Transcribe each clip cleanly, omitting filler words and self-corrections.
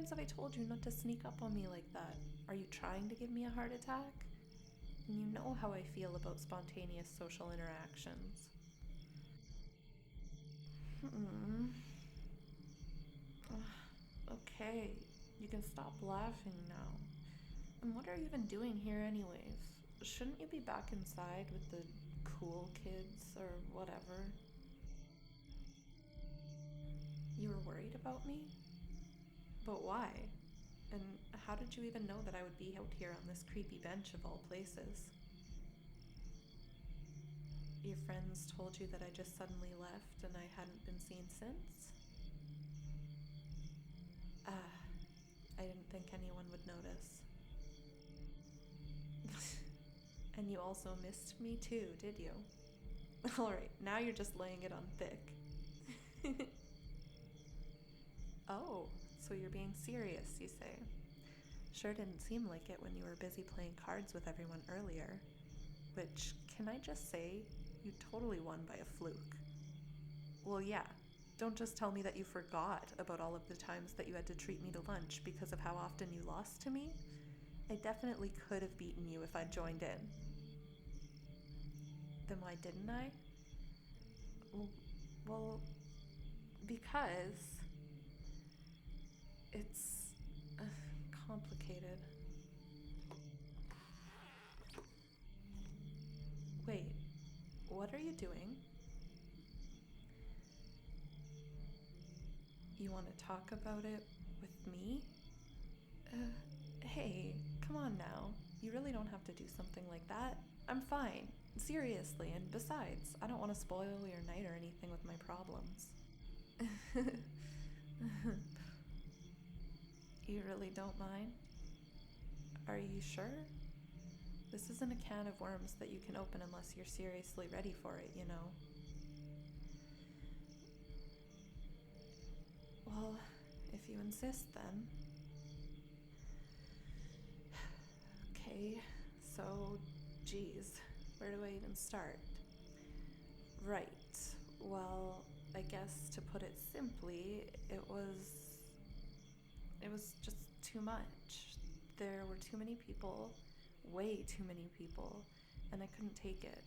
times have I told you not to sneak up on me like that? Are you trying to give me a heart attack? And you know how I feel about spontaneous social interactions. Okay, you can stop laughing now. And what are you even doing here anyways? Shouldn't you be back inside with the cool kids or whatever? You were worried about me? But why? And how did you even know that I would be out here on this creepy bench of all places? Your friends told you that I just suddenly left and I hadn't been seen since? I didn't think anyone would notice. And you also missed me too, did you? Alright, now you're just laying it on thick. Oh, so you're being serious, you say? Sure didn't seem like it when you were busy playing cards with everyone earlier. Which, can I just say, you totally won by a fluke. Well, yeah. Don't just tell me that you forgot about all of the times that you had to treat me to lunch because of how often you lost to me. I definitely could have beaten you if I'd joined in. Then why didn't I? Well, because it's complicated. Wait, what are you doing? You want to talk about it with me? Hey, come on now. You really don't have to do something like that. I'm fine. Seriously, and besides, I don't want to spoil your night or anything with my problems. You really don't mind? Are you sure? This isn't a can of worms that you can open unless you're seriously ready for it, you know? Well, if you insist, then. Okay, so, geez, where do I even start? Right, well, I guess to put it simply, it was just too much. There were too many people, way too many people, and I couldn't take it.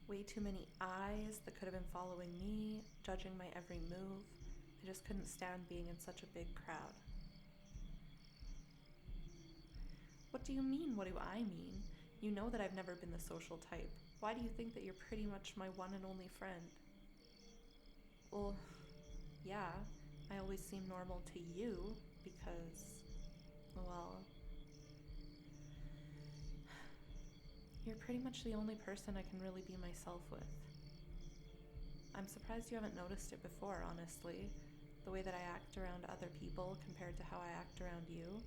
Way too many eyes that could have been following me, judging my every move. I just couldn't stand being in such a big crowd. What do you mean, what do I mean? You know that I've never been the social type. Why do you think that you're pretty much my one and only friend? Well, yeah, I always seem normal to you because, well, you're pretty much the only person I can really be myself with. I'm surprised you haven't noticed it before, honestly. The way that I act around other people compared to how I act around you.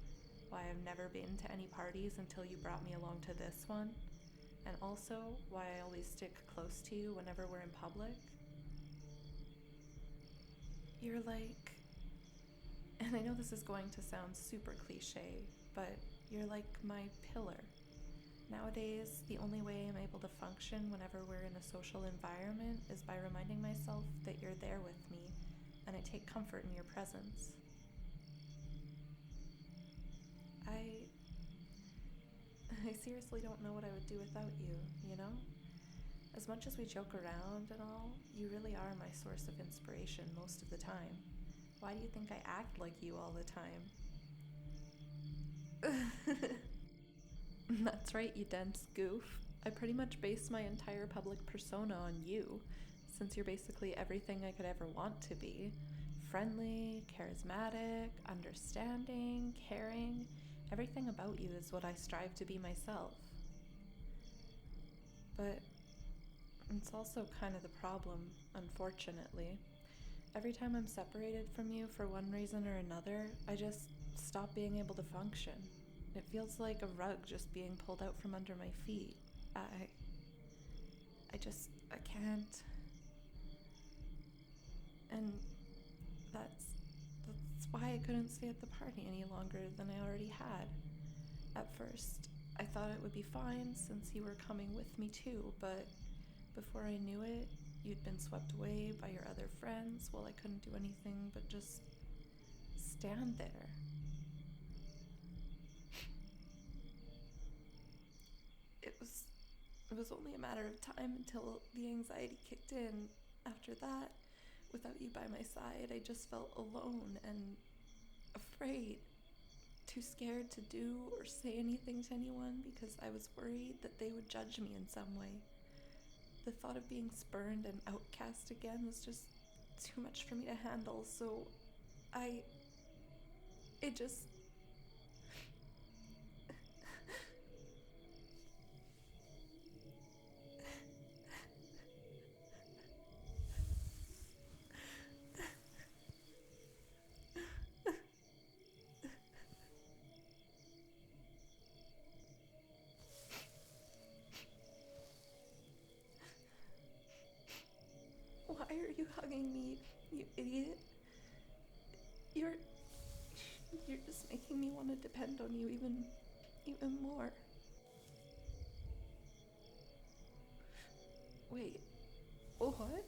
Why I've never been to any parties until you brought me along to this one. And also, why I always stick close to you whenever we're in public. You're like... And I know this is going to sound super cliche, but you're like my pillar. Nowadays, the only way I'm able to function whenever we're in a social environment is by reminding myself that you're there with me, and I take comfort in your presence. I seriously don't know what I would do without you, you know? As much as we joke around and all, you really are my source of inspiration most of the time. Why do you think I act like you all the time? That's right, you dense goof. I pretty much base my entire public persona on you, since you're basically everything I could ever want to be. Friendly, charismatic, understanding, caring. Everything about you is what I strive to be myself. But it's also kind of the problem, unfortunately. Every time I'm separated from you for one reason or another, I just stop being able to function. It feels like a rug just being pulled out from under my feet. I can't. And that's why I couldn't stay at the party any longer than I already had. At first, I thought it would be fine since you were coming with me too, but before I knew it, you'd been swept away by your other friends while I couldn't do anything but just stand there. it was only a matter of time until the anxiety kicked in. After that, without you by my side, I just felt alone and afraid, too scared to do or say anything to anyone because I was worried that they would judge me in some way. The thought of being spurned and outcast again was just too much for me to handle, so it just... Why are you hugging me, you idiot? You're just making me want to depend on you even more. Wait, what?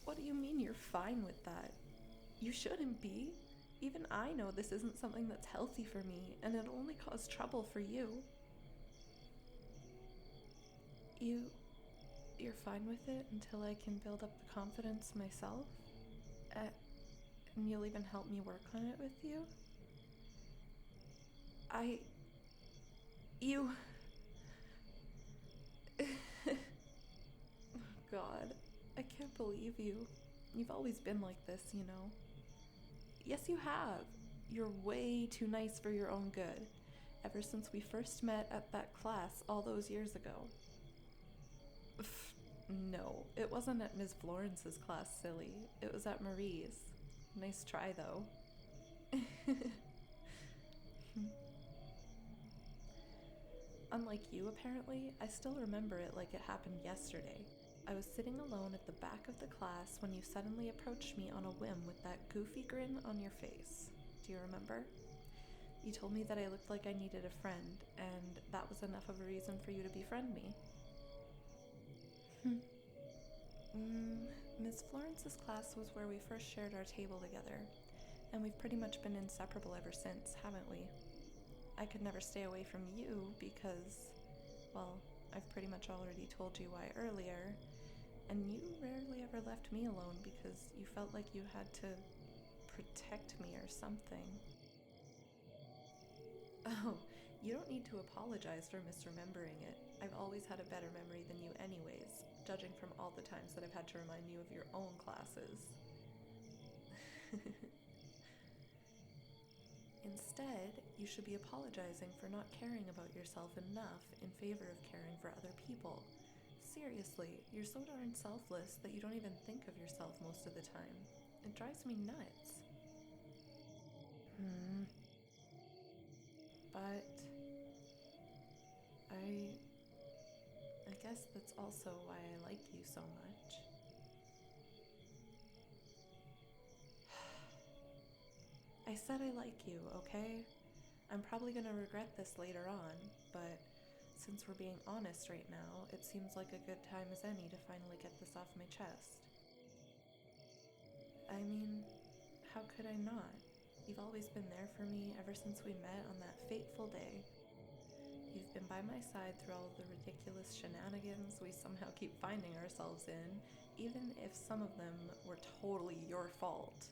What do you mean you're fine with that? You shouldn't be. Even I know this isn't something that's healthy for me, and it'll only cause trouble for you. You're fine with it until I can build up the confidence myself? And you'll even help me work on it with you? You... God, I can't believe you. You've always been like this, you know. Yes, you have. You're way too nice for your own good. Ever since we first met at that class all those years ago. No, it wasn't at Ms. Florence's class, silly. It was at Marie's. Nice try, though. Unlike you, apparently, I still remember it like it happened yesterday. I was sitting alone at the back of the class when you suddenly approached me on a whim with that goofy grin on your face. Do you remember? You told me that I looked like I needed a friend, and that was enough of a reason for you to befriend me. Miss Florence's class was where we first shared our table together, and we've pretty much been inseparable ever since, haven't we? I could never stay away from you because, well, I've pretty much already told you why earlier, and you rarely ever left me alone because you felt like you had to protect me or something. Oh, you don't need to apologize for misremembering it. I've always had a better memory than you anyways, judging from all the times that I've had to remind you of your own classes. Instead, you should be apologizing for not caring about yourself enough in favor of caring for other people. Seriously, you're so darn selfless that you don't even think of yourself most of the time. It drives me nuts. But I guess that's also why I like you so much. I said I like you, okay? I'm probably gonna regret this later on, but since we're being honest right now, it seems like a good time as any to finally get this off my chest. I mean, how could I not? You've always been there for me ever since we met on that fateful day. You've been by my side through all the ridiculous shenanigans we somehow keep finding ourselves in, even if some of them were totally your fault.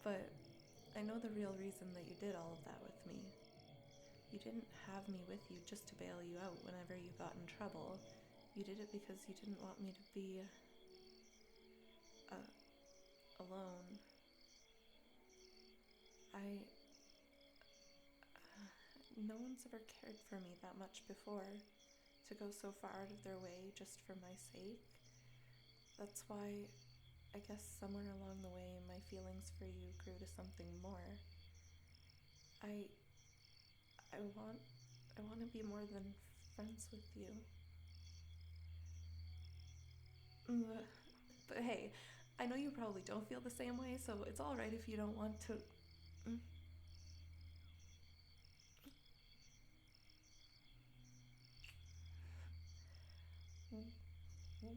But I know the real reason that you did all of that with me. You didn't have me with you just to bail you out whenever you got in trouble. You did it because you didn't want me to be alone. No one's ever cared for me that much before, to go so far out of their way just for my sake. That's why, I guess somewhere along the way, my feelings for you grew to something more. I want to be more than friends with you. But hey, I know you probably don't feel the same way, so it's alright if you don't want to.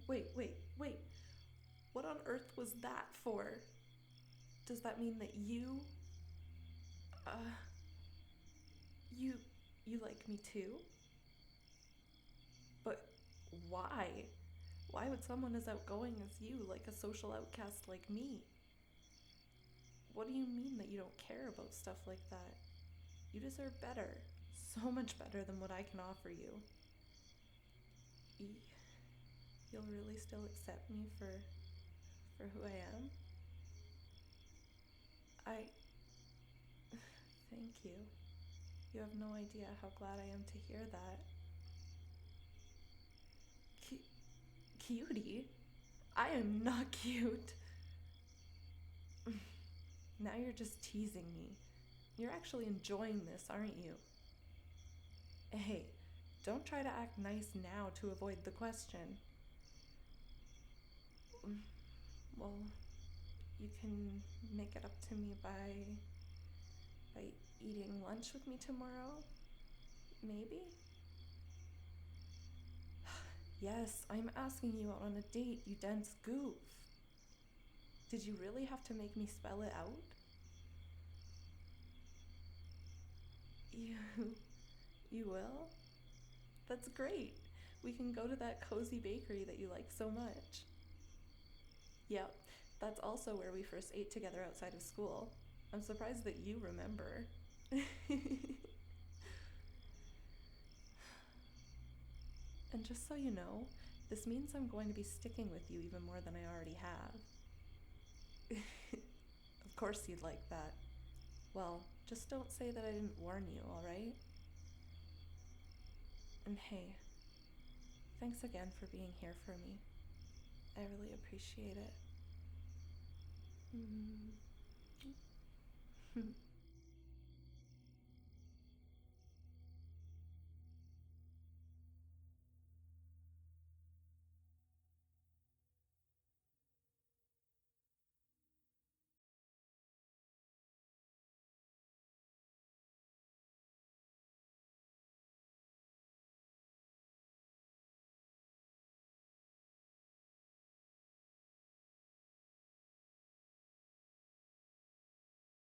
Wait. What on earth was that for? Does that mean that you... You you like me too? But why? Why would someone as outgoing as you like a social outcast like me? What do you mean that you don't care about stuff like that? You deserve better. So much better than what I can offer you. You'll really still accept me for who I am? I thank you. You have no idea how glad I am to hear that. Cutie? I am not cute. Now you're just teasing me. You're actually enjoying this, aren't you? Hey, don't try to act nice now to avoid the question. Well, you can make it up to me by eating lunch with me tomorrow? Maybe? Yes, I'm asking you out on a date, you dense goof. Did you really have to make me spell it out? You you will? That's great. We can go to that cozy bakery that you like so much. Yep, that's also where we first ate together outside of school. I'm surprised that you remember. And just so you know, this means I'm going to be sticking with you even more than I already have. Of course you'd like that. Well, just don't say that I didn't warn you, alright? And hey, thanks again for being here for me. I really appreciate it.